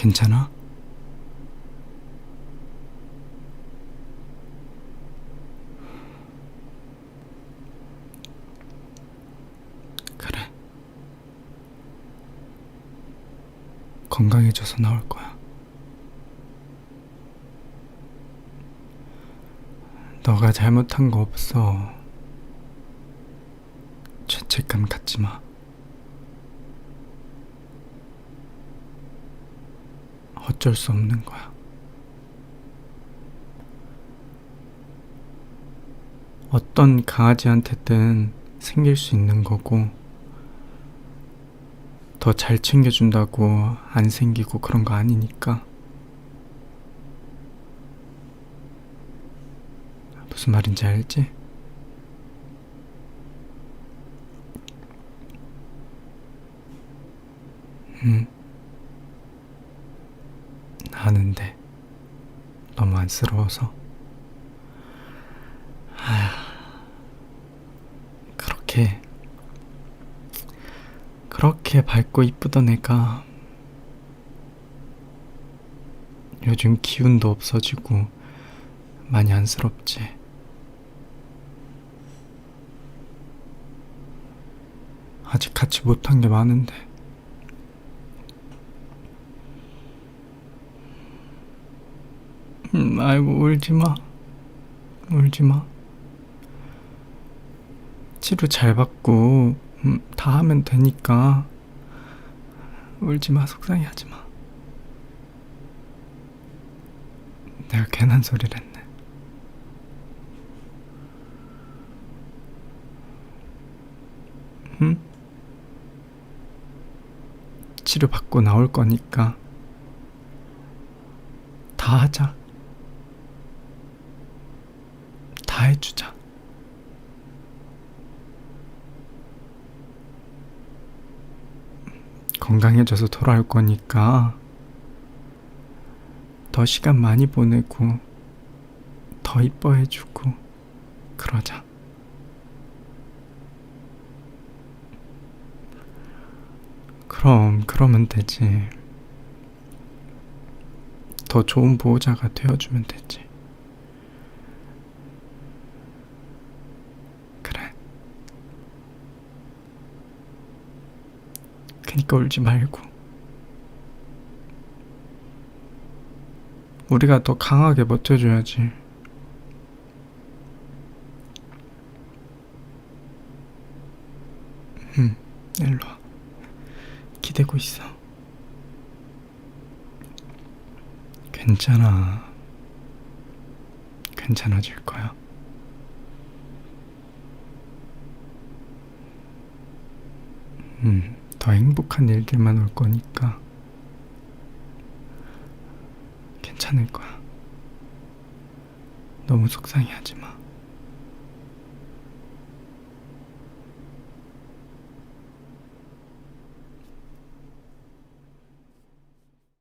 괜찮아? 그래. 건강해져서 나올 거야. 너가 잘못한 거 없어. 죄책감 갖지 마. 어쩔 수 없는 거야. 어떤 강아지한테든 생길 수 있는 거고, 더 잘 챙겨준다고 안 생기고 그런 거 아니니까. 무슨 말인지 알지? 아는데 너무 안쓰러워서. 그렇게 밝고 이쁘던 애가 요즘 기운도 없어지고 많이 안쓰럽지. 아직 같이 못한 게 많은데. 아이고, 울지 마. 치료 잘 받고 다 하면 되니까 울지 마. 속상해하지 마. 내가 괜한 소리를 했네. 응? 치료 받고 나올 거니까 다 하자. 다 해주자. 건강해져서 돌아올 거니까 더 시간 많이 보내고 더 이뻐해주고 그러자. 그러면 되지. 더 좋은 보호자가 되어주면 되지. 그래. 그니까 울지 말고. 우리가 더 강하게 버텨줘야지. 일로 와. 기대고 있어. 괜찮아. 괜찮아질 거야. 더 행복한 일들만 올 거니까 괜찮을 거야. 너무 속상해하지 마.